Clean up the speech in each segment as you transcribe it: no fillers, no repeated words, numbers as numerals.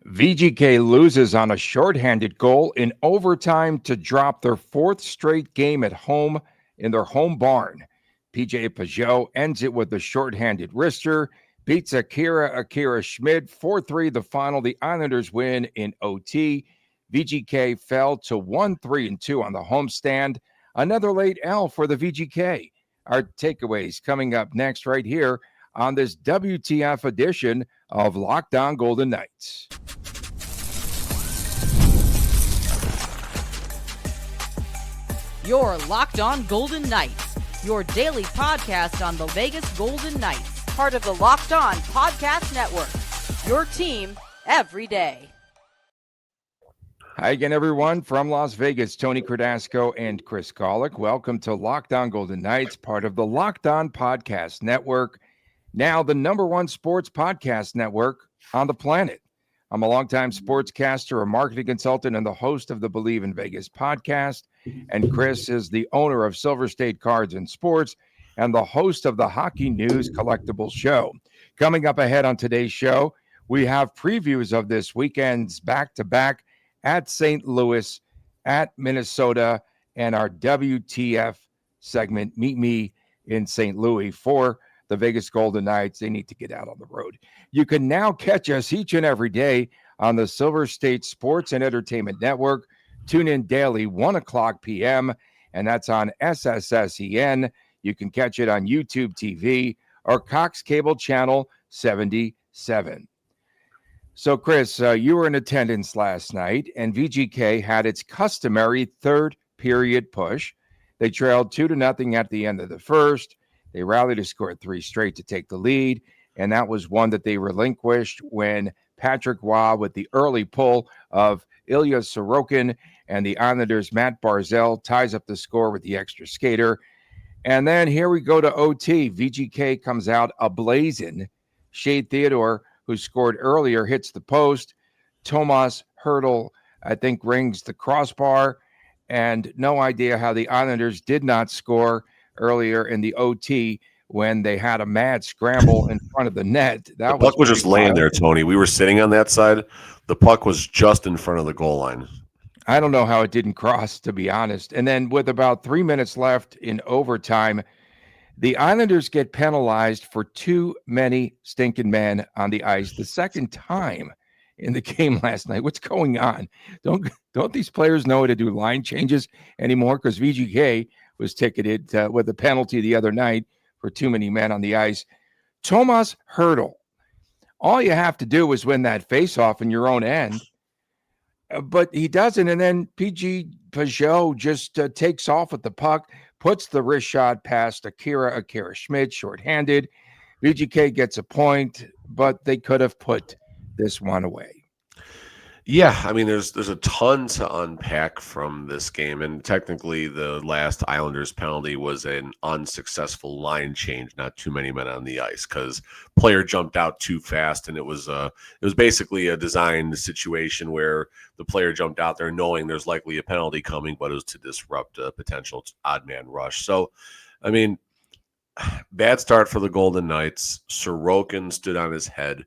VGK loses on a shorthanded goal in overtime to drop their fourth straight game at home in their home barn. PJ Peugeot ends it with a shorthanded wrister, beats Akira Schmid 4-3 the final. The Islanders win in OT. VGK fell to 1-3-2 on the homestand. Another late L for the VGK. Our takeaways coming up next right here on this WTF edition of Locked On Golden Knights. You're Locked On Golden Knights, your daily podcast on the Vegas Golden Knights, part of the Locked On Podcast Network, your team every day. Hi again, everyone, from Las Vegas, Tony Cardasco and Chris Golick. Welcome to Locked On Golden Knights, part of the Locked On Podcast Network, now the number one sports podcast network on the planet. I'm a longtime sportscaster, a marketing consultant, and the host of the Believe in Vegas podcast. And Chris is the owner of Silver State Cards and Sports and the host of the Hockey News Collectibles Show. Coming up ahead on today's show, we have previews of this weekend's back-to-back at St. Louis, at Minnesota, and our WTF segment, Meet Me in St. Louis, for the Vegas Golden Knights. They need to get out on the road. You can now catch us each and every day on the Silver State Sports and Entertainment Network. Tune in daily, 1 o'clock p.m., and that's on SSSEN. You can catch it on YouTube TV or Cox Cable Channel 77. So, Chris, you were in attendance last night, and VGK had its customary third period push. They trailed 2-0 at the end of the first. They rallied to score 3 straight to take the lead, and that was one that they relinquished when Patrick Waugh, with the early pull of Ilya Sorokin, and the Islanders' Matt Barzal ties up the score with the extra skater. And then here we go to OT. VGK comes out ablazing. Shea Theodore, who scored earlier, hits the post. Tomas Hertl, I think, rings the crossbar. And no idea how the Islanders did not score earlier in the OT when they had a mad scramble in front of the net. The puck was just laying there, Tony. We were sitting on that side. The puck was just in front of the goal line. I don't know how it didn't cross, to be honest. And then with about 3 minutes left in overtime, the Islanders get penalized for too many stinking men on the ice. The second time in the game last night. What's going on? Don't these players know how to do line changes anymore? Because VGK was ticketed with a penalty the other night for too many men on the ice. Tomas Hertl. All you have to do is win that faceoff in your own end. But he doesn't, and then PJ Peugeot just takes off with the puck, puts the wrist shot past Akira Schmid, shorthanded. VGK gets a point, but they could have put this one away. Yeah, I mean, there's a ton to unpack from this game, and technically the last Islanders penalty was an unsuccessful line change, not too many men on the ice, because player jumped out too fast, and it was basically a designed situation where the player jumped out there knowing there's likely a penalty coming, but it was to disrupt a potential odd man rush. So, I mean, bad start for the Golden Knights. Sorokin stood on his head.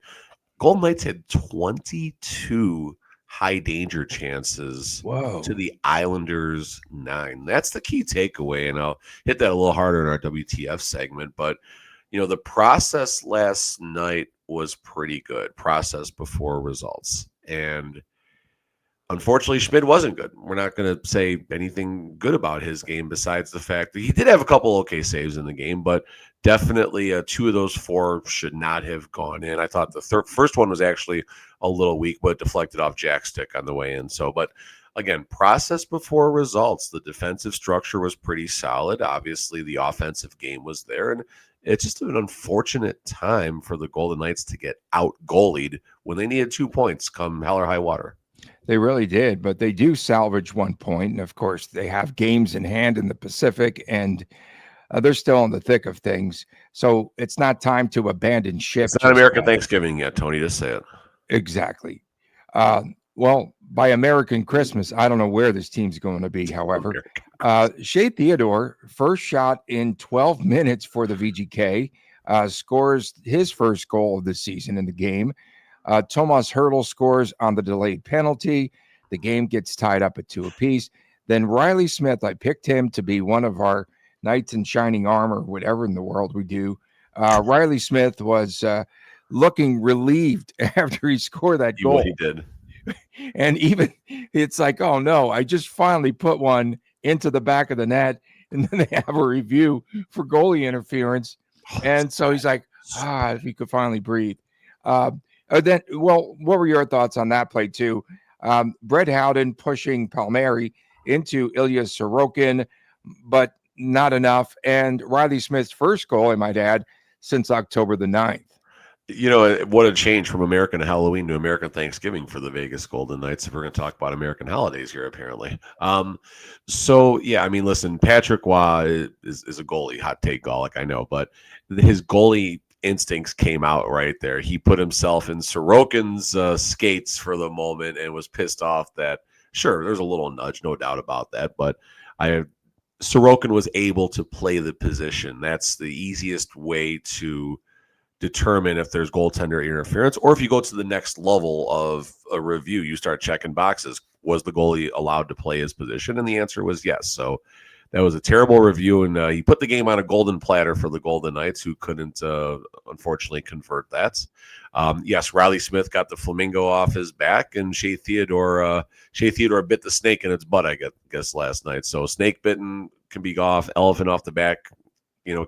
Golden Knights had 22 high danger chances to the Islanders 9. That's the key takeaway, and I'll hit that a little harder in our WTF segment. But, you know, the process last night was pretty good. Process before results. And unfortunately, Schmid wasn't good. We're not going to say anything good about his game besides the fact that he did have a couple okay saves in the game, but definitely 2 of those 4 should not have gone in. I thought the first one was actually a little weak, but deflected off Jack's stick on the way in. So, but again, process before results. The defensive structure was pretty solid. Obviously, the offensive game was there, and it's just an unfortunate time for the Golden Knights to get out-goalied when they needed 2 points come hell or high water. They really did, but they do salvage 1 point. And, of course, they have games in hand in the Pacific, and they're still in the thick of things. So it's not time to abandon ship. It's not American Thanksgiving yet, Tony. Just say it. Exactly. Well, by American Christmas, I don't know where this team's going to be, however. Shea Theodore, first shot in 12 minutes for the VGK, scores his first goal of the season in the game. Tomas Hertl scores on the delayed penalty. The game gets tied up at 2 apiece. Then Riley Smith, I picked him to be one of our knights in shining armor, whatever in the world we do. Riley Smith was looking relieved after he scored that goal. He did. And even it's like, oh no, I just finally put one into the back of the net. And then they have a review for goalie interference. And so he's like, if he could finally breathe. Then, what were your thoughts on that play too? Brett Howden pushing Palmieri into Ilya Sorokin, but not enough. And Riley Smith's first goal, I might add, since October the 9th. You know, what a change from American Halloween to American Thanksgiving for the Vegas Golden Knights, if we're going to talk about American holidays here, apparently. So, yeah, I mean, listen, Patrick Waugh is a goalie, hot take, Golic, I know, but his goalie instincts came out right there. He put himself in Sorokin's skates for the moment and was pissed off that, sure, there's a little nudge, no doubt about that, but Sorokin was able to play the position. That's the easiest way to determine if there's goaltender interference, or if you go to the next level of a review, you start checking boxes. Was the goalie allowed to play his position? And the answer was yes. So that was a terrible review, and he put the game on a golden platter for the Golden Knights, who couldn't, unfortunately, convert that. Yes, Riley Smith got the flamingo off his back, and Shea Theodore bit the snake in its butt, I guess, last night. So snake bitten can be off, elephant off the back,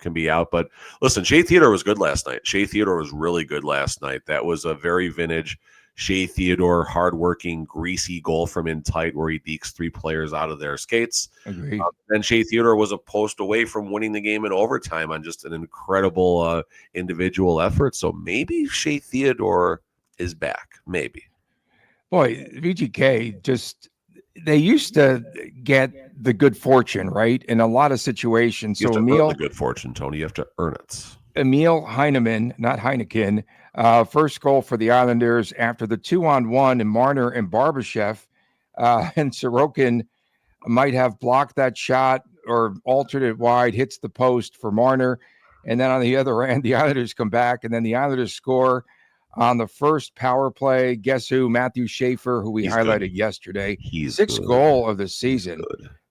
can be out. But listen, Shea Theodore was good last night. Shea Theodore was really good last night. That was a very vintage Shea Theodore, hardworking, greasy goal from in tight where he dekes 3 players out of their skates. Agreed. And Shea Theodore was a post away from winning the game in overtime on just an incredible individual effort. So maybe Shea Theodore is back. Maybe. Boy, VGK they used to get the good fortune, right? In a lot of situations. You have So to earn the good fortune, Tony. You have to earn it. Emil Heineman, not Heineken, first goal for the Islanders after the 2-on-1 and Marner and Barbashev. And Sorokin might have blocked that shot or altered it wide, hits the post for Marner. And then on the other end, the Islanders come back, and then the Islanders score on the first power play. Guess who? Matthew Schaefer, who He's highlighted good. Yesterday. He's Sixth good. Goal of the season.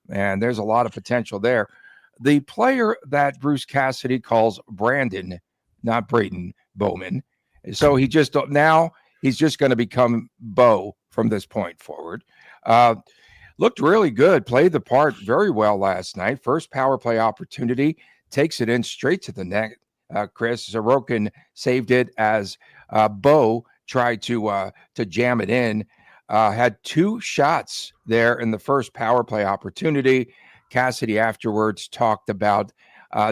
And there's a lot of potential there. The player that Bruce Cassidy calls Brandon, not Braden Bowman. So he's just going to become Bo from this point forward. Looked really good. Played the part very well last night. First power play opportunity. Takes it in straight to the net. Chris Sorokin saved it as Bo tried to jam it in. Had 2 shots there in the first power play opportunity. Cassidy afterwards talked about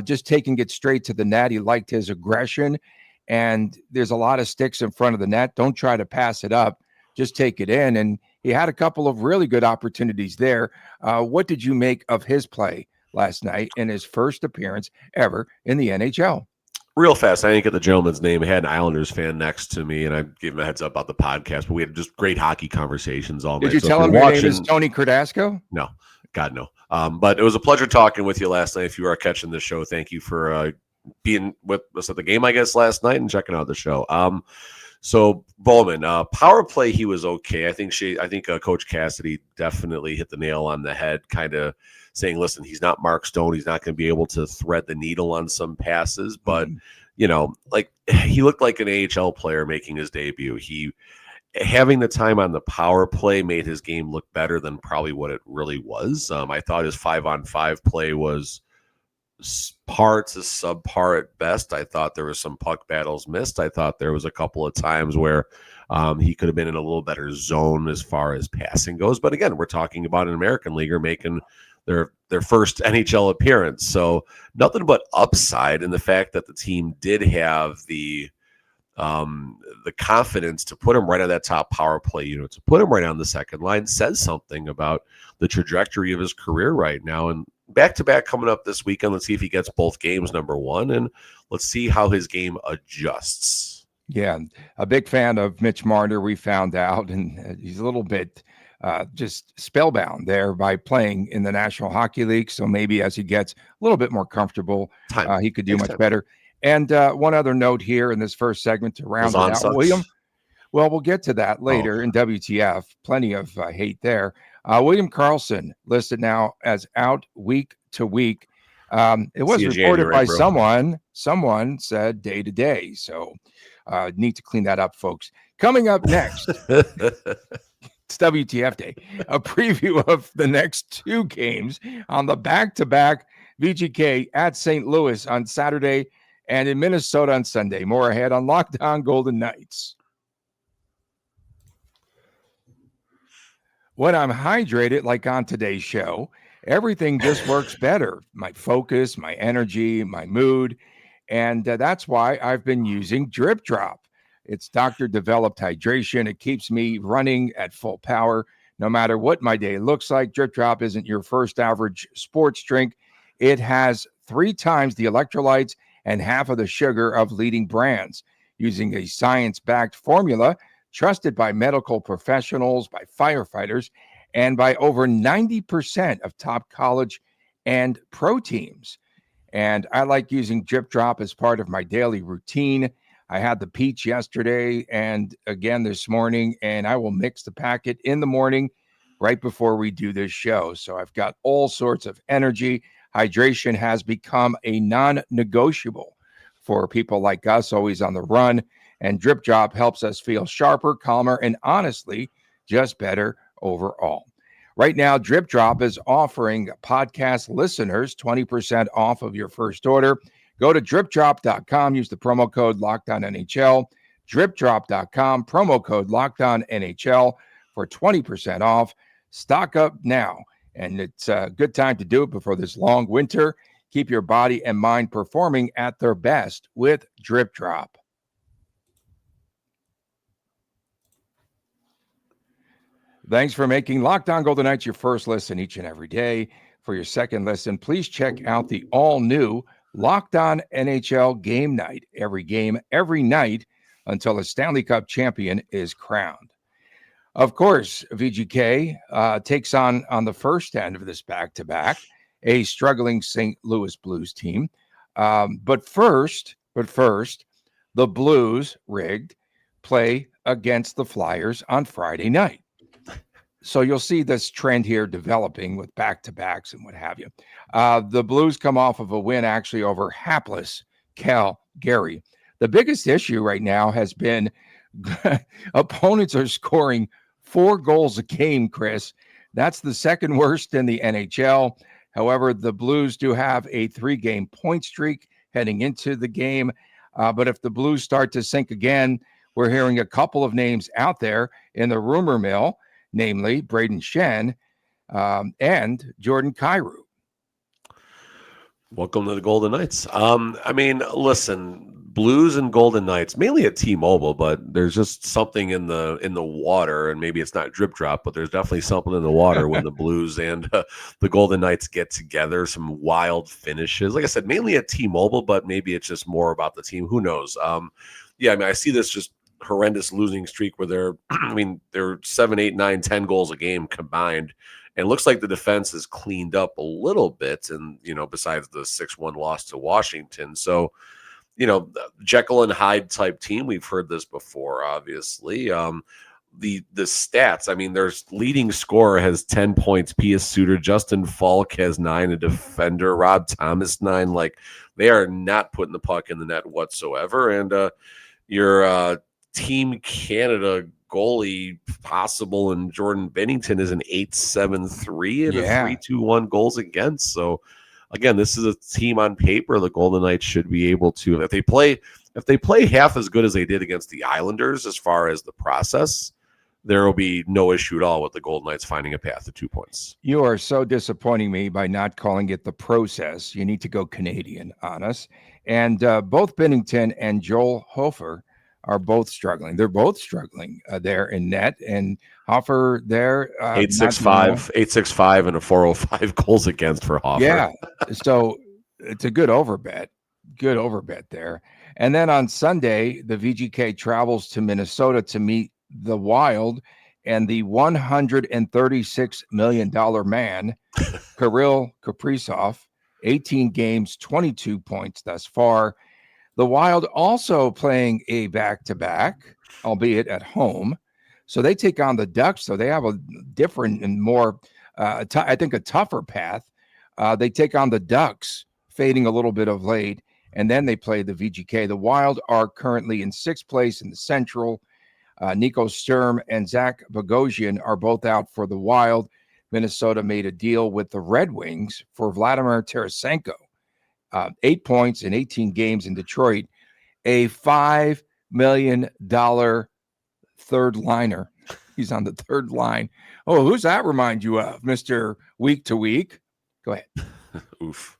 just taking it straight to the net. He liked his aggression, and there's a lot of sticks in front of the net. Don't try to pass it up. Just take it in. And he had a couple of really good opportunities there. What did you make of his play last night in his first appearance ever in the NHL? Real fast, I didn't get the gentleman's name. I had an Islanders fan next to me, and I gave him a heads up about the podcast. But we had just great hockey conversations all night. Did you tell him your name is Tony Cardasco? No, God, no. But it was a pleasure talking with you last night. If you are catching the show, thank you for being with us at the game, I guess, last night and checking out the show. So Bowman, power play, he was okay. I think Coach Cassidy definitely hit the nail on the head, kind of saying, listen, he's not Mark Stone. He's not going to be able to thread the needle on some passes, but he looked like an AHL player making his debut. Having the time on the power play made his game look better than probably what it really was. I thought his 5-on-5 play was par to subpar at best. I thought there was some puck battles missed. I thought there was a couple of times where he could have been in a little better zone as far as passing goes. But again, we're talking about an American leaguer making their first NHL appearance. So nothing but upside in the fact that the team did have the confidence to put him right on that top power play unit, to put him right on the second line, says something about the trajectory of his career right now. And back-to-back coming up this weekend. Let's see if he gets both games, number one, and let's see how his game adjusts. Yeah, a big fan of Mitch Marner, we found out, and he's a little bit just spellbound there by playing in the National Hockey League. So maybe as he gets a little bit more comfortable, he could do much better. And one other note here in this first segment to round it out, Well, we'll get to that later in WTF. Plenty of hate there. William Karlsson listed now as out week to week. It was reported by someone. Someone said day to day. So need to clean that up, folks. Coming up next, it's WTF Day. A preview of the next two games on the back-to-back VGK at St. Louis on Saturday and in Minnesota on Sunday. More ahead on Locked On Golden Knights. When I'm hydrated, like on today's show, everything just works better. My focus, my energy, my mood. And that's why I've been using DripDrop. It's doctor-developed hydration. It keeps me running at full power. No matter what my day looks like, DripDrop isn't your first average sports drink. It has 3 times the electrolytes and half of the sugar of leading brands. Using a science-backed formula, trusted by medical professionals, by firefighters, and by over 90% of top college and pro teams. And I like using DripDrop as part of my daily routine. I had the peach yesterday and again this morning, and I will mix the packet in the morning right before we do this show. So I've got all sorts of energy. Hydration has become a non-negotiable for people like us, always on the run. And DripDrop helps us feel sharper, calmer, and honestly, just better overall. Right now, DripDrop is offering podcast listeners 20% off of your first order. Go to DripDrop.com, use the promo code LOCKEDONNHL, DripDrop.com, promo code LOCKEDONNHL for 20% off. Stock up now, and it's a good time to do it before this long winter. Keep your body and mind performing at their best with DripDrop. Thanks for making Locked On Golden Knights your first listen each and every day. For your second listen, please check out the all-new Locked On NHL Game Night. Every game, every night, until a Stanley Cup champion is crowned. Of course, VGK takes on the first end of this back-to-back, a struggling St. Louis Blues team. But first, the Blues, rigged, play against the Flyers on Friday night. So you'll see this trend here developing with back-to-backs and what have you. The Blues come off of a win actually over hapless Calgary. The biggest issue right now has been opponents are scoring 4 goals a game, Chris. That's the second worst in the NHL. However, the Blues do have a 3-game point streak heading into the game. But if the Blues start to sink again, we're hearing a couple of names out there in the rumor mill, namely Braden Shen and Jordan Kyrou. Welcome to the Golden Knights. Listen, Blues and Golden Knights, mainly at T-Mobile, but there's just something in the water, and maybe it's not DripDrop, but there's definitely something in the water when the Blues and the Golden Knights get together. Some wild finishes, like I said, mainly at T-Mobile, but maybe it's just more about the team. Who knows? I see this just horrendous losing streak where they're 7, 8, 9, 10 goals a game combined. And it looks like the defense is cleaned up a little bit, and besides the 6-1 loss to Washington. So, Jekyll and Hyde type team. We've heard this before, obviously. The stats, their leading scorer has 10 points. Pius Suter, Justin Falk has 9, a defender, Rob Thomas 9. Like, they are not putting the puck in the net whatsoever. And your Team Canada goalie possible and Jordan Bennington is an 8.73 and a 3.21 goals against. So again, this is a team on paper the Golden Knights should be able to, if they play half as good as they did against the Islanders as far as the process, there will be no issue at all with the Golden Knights finding a path to 2 points. You are so disappointing me by not calling it the process. You need to go Canadian on us. And both Bennington and Joel Hofer are both struggling. They're both struggling there in net. And Hofer there. 8.65 and a 4.05 goals against for Hofer. Yeah. So it's a good overbet. Good overbet there. And then on Sunday, the VGK travels to Minnesota to meet the Wild and the $136 million man, Kirill Kaprizov, 18 games, 22 points thus far. The Wild also playing a back-to-back, albeit at home. So they take on the Ducks. So they have a different and more, I think, a tougher path. They take on the Ducks, fading a little bit of late, and then they play the VGK. The Wild are currently in sixth place in the Central. Nico Sturm and Zach Bogosian are both out for the Wild. Minnesota made a deal with the Red Wings for Vladimir Tarasenko. 8 points in 18 games in Detroit. A $5 million third liner. He's on the third line. Oh, who's that remind you of, Mr. Week to Week? Go ahead. Oof.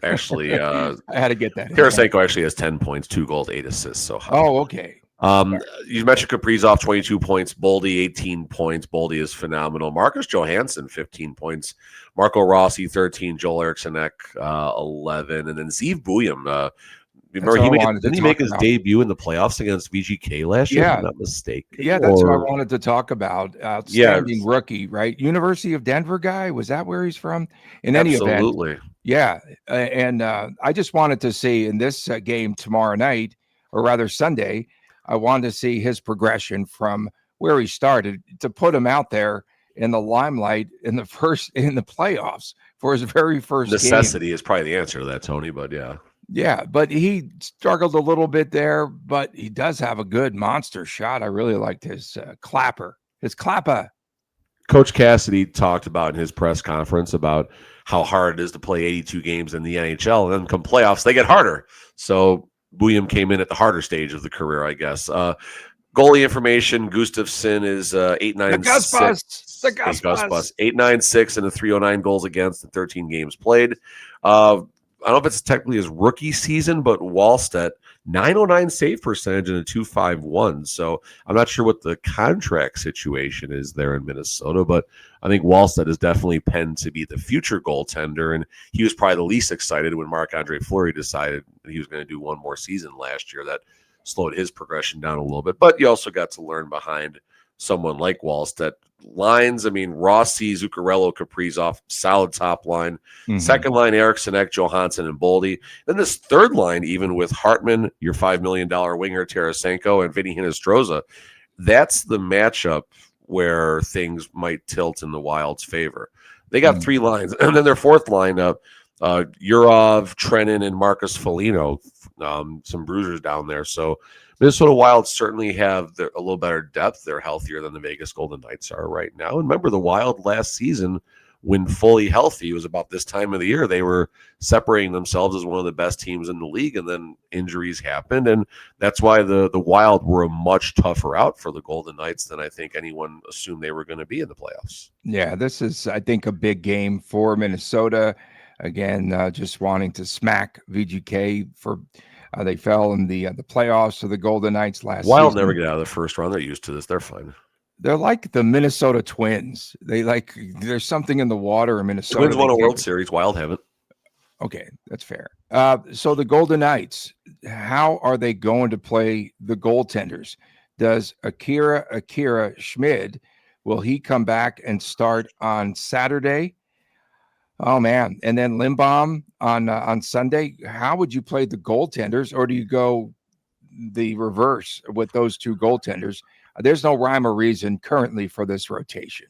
Actually, I had to get that. Tarasenko actually has 10 points, 2 goals, 8 assists. So okay. You mentioned Kaprizov, 22 points. Boldy, 18 points. Boldy is phenomenal. Marcus Johansson, 15 points. Marco Rossi, 13. Joel Eriksson, 11. And then Zeev Buium. Didn't he make his debut in the playoffs against VGK last year? If I'm not mistaken. Yeah, that's what I wanted to talk about. Outstanding rookie, right? University of Denver guy. Was that where he's from? In any event. Yeah. And I just wanted to see in this game tomorrow night, or rather Sunday, I wanted to see his progression from where he started to put him out there in the limelight in the playoffs for his very first Necessity game. Is probably the answer to that, Tony, but yeah. Yeah, but he struggled a little bit there, but he does have a good monster shot. I really liked his clapper. Coach Cassidy talked about in his press conference about how hard it is to play 82 games in the NHL, and then come playoffs, they get harder. So William came in at the harder stage of the career, I guess. Goalie information: Gustafsson is 896. The Gus Bus. 896 and a 309 goals against in 13 games played. I don't know if it's technically his rookie season, but Wallstedt, 909 save percentage and a 251. So I'm not sure what the contract situation is there in Minnesota, but I think Wallstedt is definitely penned to be the future goaltender. And he was probably the least excited when Marc-Andre Fleury decided that he was going to do one more season last year. That slowed his progression down a little bit. But you also got to learn behind someone like Wallstedt. Lines, I mean, Rossi, Zuccarello, Kaprizov, solid top line. Mm-hmm. Second line, Eriksson, Johansson, and Boldy. Then this third line, even with Hartman, your $5 million winger, Tarasenko, and Vinny Hinostroza, that's the matchup where things might tilt in the Wild's favor. They got three lines. And then their fourth lineup, Urov, Trenin, and Marcus Foligno, some bruisers down there. So Minnesota Wild certainly have a little better depth. They're healthier than the Vegas Golden Knights are right now. And remember, the Wild last season, when fully healthy, it was about this time of the year, they were separating themselves as one of the best teams in the league, and then injuries happened. And that's why the Wild were a much tougher out for the Golden Knights than I think anyone assumed they were going to be in the playoffs. Yeah, this is, I think, a big game for Minnesota. Again, just wanting to smack VGK for they fell in the playoffs of the Golden Knights last Wild season. Never get out of the first round. They're used to this. They're fine. They're like the Minnesota Twins. There's something in the water in Minnesota. Twins won a World Series. Wild haven't. Okay, that's fair. So the Golden Knights, how are they going to play the goaltenders? Does Akira Schmid, will he come back and start on Saturday? Oh man! And then Lindbaum on Sunday. How would you play the goaltenders, or do you go the reverse with those two goaltenders? There's no rhyme or reason currently for this rotation.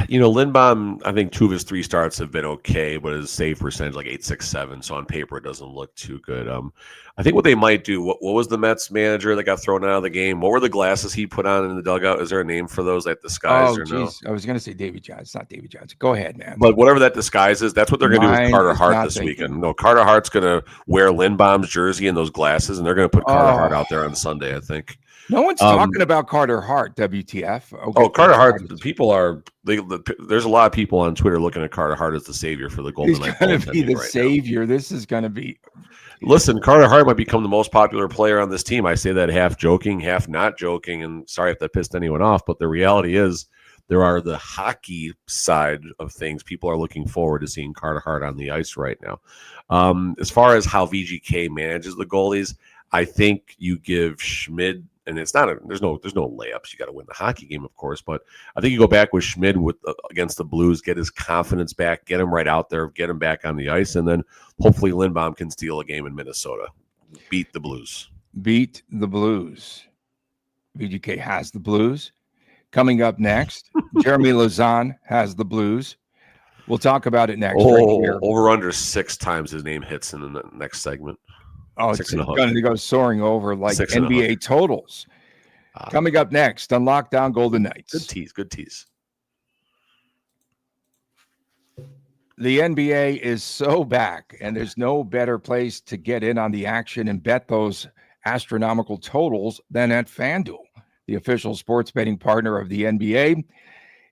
You know, Lindbaum, I think 2 of his 3 starts have been okay, but his save percentage like 867. So on paper, it doesn't look too good. I think what they might do. What was the Mets manager that got thrown out of the game? What were the glasses he put on in the dugout? Is there a name for those that disguise or no? I was going to say Davy Johnson. It's not Davy Johnson. Go ahead, man. But whatever that disguise is, that's what they're going to do with Carter Hart this weekend. No, Carter Hart's going to wear Lindbaum's jersey and those glasses, and they're going to put Carter Hart out there on Sunday, I think. No one's talking about Carter Hart, WTF. Okay, Carter Hart, people are there's a lot of people on Twitter looking at Carter Hart as the savior for the Golden Knights. He's going to be the savior. This is going to be. Listen, Carter Hart might become the most popular player on this team. I say that half joking, half not joking, and sorry if that pissed anyone off, but the reality is there are the hockey side of things. People are looking forward to seeing Carter Hart on the ice right now. As far as how VGK manages the goalies, I think you give Schmid and it's not there's no layups. You got to win the hockey game, of course, but I think you go back with Schmid against the Blues, get his confidence back, get him right out there, get him back on the ice, and then hopefully Lindbaum can steal a game in Minnesota, beat the Blues. Beat the Blues. VGK has the Blues. Coming up next, Jeremy Lauzon has the Blues. We'll talk about it next. Right here. Over under 6 times his name hits in the next segment. Oh, it's going to go soaring over like NBA totals. Coming up next on Lockdown Golden Knights. Good tease. The NBA is so back, and there's no better place to get in on the action and bet those astronomical totals than at FanDuel, the official sports betting partner of the NBA.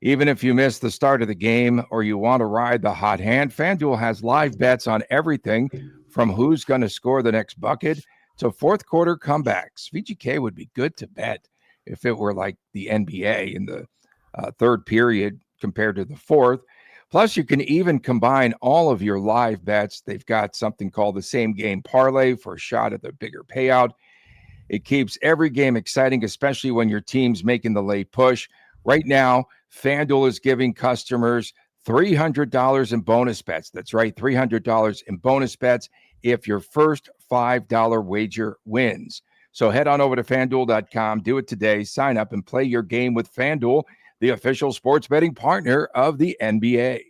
Even if you miss the start of the game or you want to ride the hot hand, FanDuel has live bets on everything from who's going to score the next bucket to fourth quarter comebacks. VGK would be good to bet if it were like the NBA in the third period compared to the fourth. Plus, you can even combine all of your live bets. They've got something called the same game parlay for a shot at the bigger payout. It keeps every game exciting, especially when your team's making the late push. Right now, FanDuel is giving customers $300 in bonus bets. That's right, $300 in bonus bets if your first $5 wager wins. So head on over to FanDuel.com, do it today, sign up and play your game with FanDuel, the official sports betting partner of the NBA.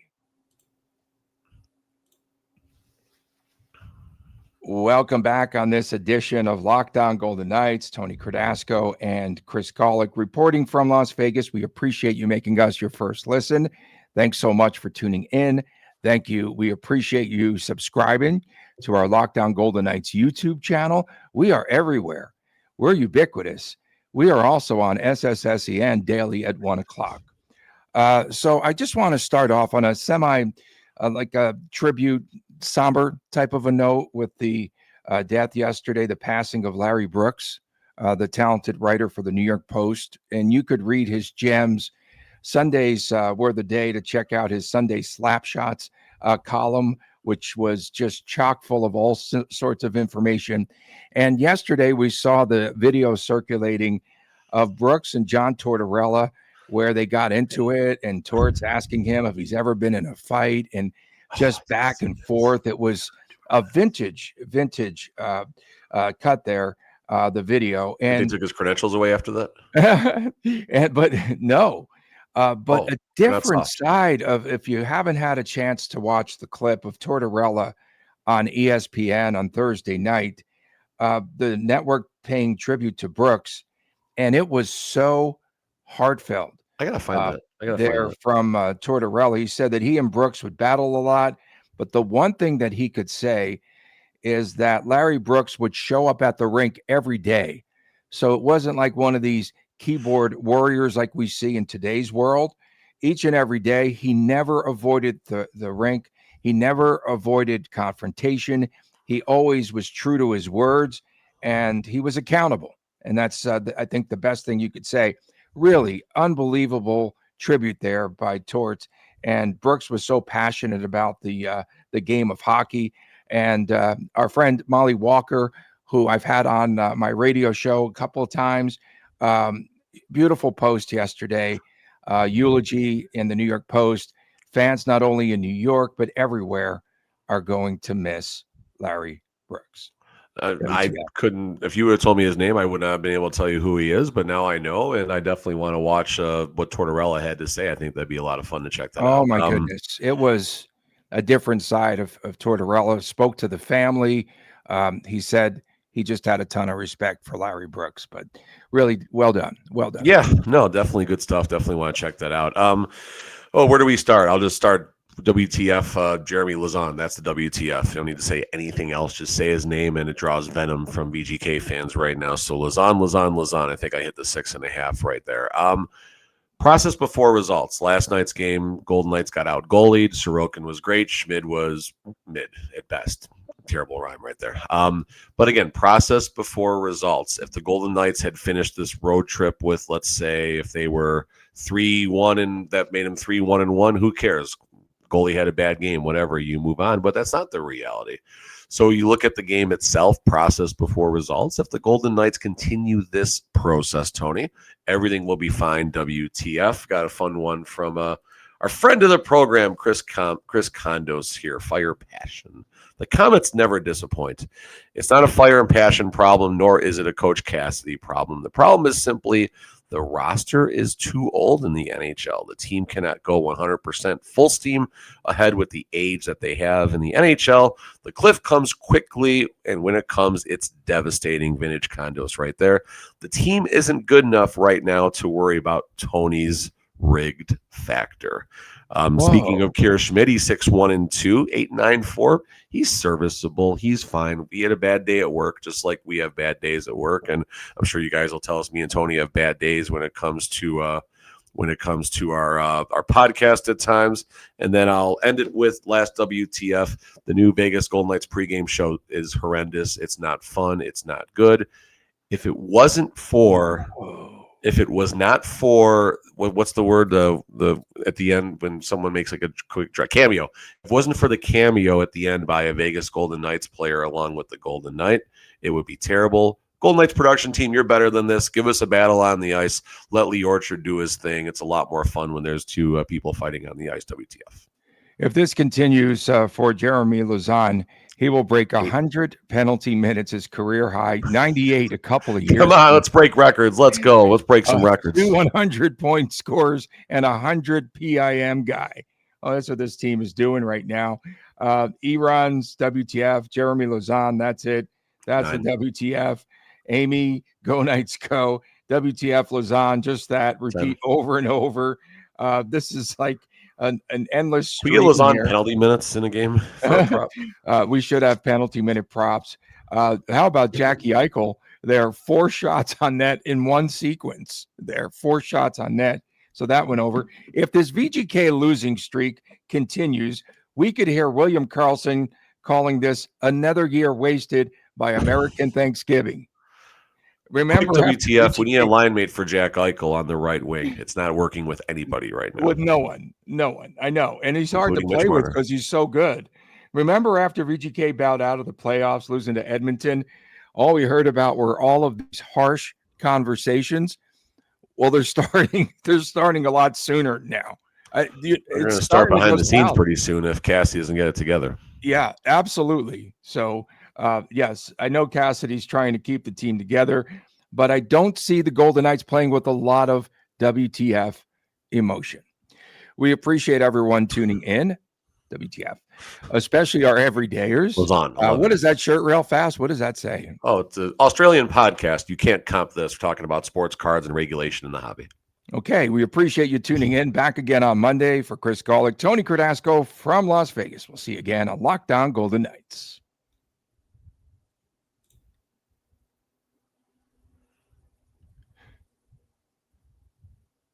Welcome back on this edition of Lockdown Golden Knights. Tony Cardasco and Chris Golick reporting from Las Vegas. We appreciate you making us your first listen. Thanks so much for tuning in. Thank you. We appreciate you subscribing to our Lockdown Golden Knights YouTube channel. We are everywhere. We're ubiquitous. We are also on SSSEN daily at 1 o'clock. So I just want to start off on a like a tribute, somber type of a note with the death yesterday, the passing of Larry Brooks, the talented writer for the New York Post. And you could read his gems. Sundays were the day to check out his Sunday Slapshots column, which was just chock full of all sorts of information. And yesterday we saw the video circulating of Brooks and John Tortorella, where they got into it, and Torts asking him if he's ever been in a fight, and just back and forth. It was a vintage cut there, the video. And they took his credentials away after that. But a different side of, if you haven't had a chance to watch the clip of Tortorella on ESPN on Thursday night, the network paying tribute to Brooks, and it was so heartfelt. I gotta find that. From Tortorella. He said that he and Brooks would battle a lot, but the one thing that he could say is that Larry Brooks would show up at the rink every day. So it wasn't like one of these keyboard warriors like we see in today's world. Each and every day, he never avoided the rink. He never avoided confrontation. He always was true to his words, and he was accountable. And that's, I think, the best thing you could say. Really unbelievable tribute there by Torts. And Brooks was so passionate about the game of hockey. And our friend Molly Walker, who I've had on my radio show a couple of times, beautiful post yesterday, eulogy in the New York Post. Fans not only in New York, but everywhere are going to miss Larry Brooks. I couldn't, if you would have told me his name, I would not have been able to tell you who he is, but now I know, and I definitely want to watch what Tortorella had to say. I think that'd be a lot of fun to check that out. Oh, my goodness. It was a different side of Tortorella. Spoke to the family. He said he just had a ton of respect for Larry Brooks, but really well done. Well done. Yeah, no, definitely good stuff. Definitely want to check that out. Where do we start? I'll just start. WTF, Jeremy Lauzon. That's the WTF. You don't need to say anything else. Just say his name, and it draws venom from VGK fans right now. So Lauzon. I think I hit the 6.5 right there. Process before results. Last night's game, Golden Knights got out goalied. Sorokin was great. Schmid was mid at best. Terrible rhyme right there. But again, process before results. If the Golden Knights had finished this road trip with, let's say, if they were 3-1 and that made them 3-1-1, who cares? Goalie had a bad game, whatever, you move on, but that's not the reality. So you look at the game itself, process before results. If the Golden Knights continue this process, Tony, everything will be fine. WTF. Got a fun one from our friend of the program, Chris Condos here. Fire passion. The Comets never disappoint. It's not a fire and passion problem, nor is it a Coach Cassidy problem. The problem is simply the roster is too old in the NHL. The team cannot go 100% full steam ahead with the age that they have in the NHL. The cliff comes quickly, and when it comes, it's devastating. Vintage Condos right there. The team isn't good enough right now to worry about Tony's rigged factor. Speaking of Akira Schmid, he's 6'1" 894. He's serviceable. He's fine. We had a bad day at work, just like we have bad days at work. And I'm sure you guys will tell us me and Tony have bad days when it comes to our podcast at times. And then I'll end it with last WTF. The new Vegas Golden Knights pregame show is horrendous. It's not fun. It's not good. If it was not for what's the word the at the end when someone makes like a quick cameo, if it wasn't for the cameo at the end by a Vegas Golden Knights player along with the Golden Knight, it would be terrible. Golden Knights production team, you're better than this. Give us a battle on the ice. Let Lee Orchard do his thing. It's a lot more fun when there's two people fighting on the ice. WTF. If this continues for Jeremy Lauzon, he will break 100 penalty minutes, his career high, 98 a couple of years. Come on, let's break records. Let's go. Let's break some records. 2 100-point scores and 100 PIM guy. Oh, that's what this team is doing right now. Eron's WTF, Jeremy Lauzon, that's it. That's the WTF. Amy, go Knights go. WTF Lauzon, just that. Repeat over and over. This is like an endless streak. We get Lauzon penalty minutes in a game for a prop. We should have penalty minute props. How about Jackie Eichel? There are 4 shots on net in one sequence. There are 4 shots on net. So that went over. If this VGK losing streak continues, we could hear William Karlsson calling this another year wasted by American Thanksgiving. Remember, WTF, we need a line mate for Jack Eichel on the right wing. It's not working with anybody right now. With no one. I know. And he's hard to play with because he's so good. Remember after VGK bowed out of the playoffs, losing to Edmonton, all we heard about were all of these harsh conversations. Well, they're starting a lot sooner now. They're going to start behind the scenes pretty soon if Cassie doesn't get it together. Yeah, absolutely. So, yes, I know Cassidy's trying to keep the team together, but I don't see the Golden Knights playing with a lot of WTF emotion. We appreciate everyone tuning in. WTF, especially our everydayers. What is that shirt real fast? What does that say? Oh, it's an Australian podcast. You can't comp this. We're talking about sports cards and regulation in the hobby. Okay, we appreciate you tuning in. Back again on Monday for Chris Golick, Tony Cardasco from Las Vegas. We'll see you again on Lockdown Golden Knights.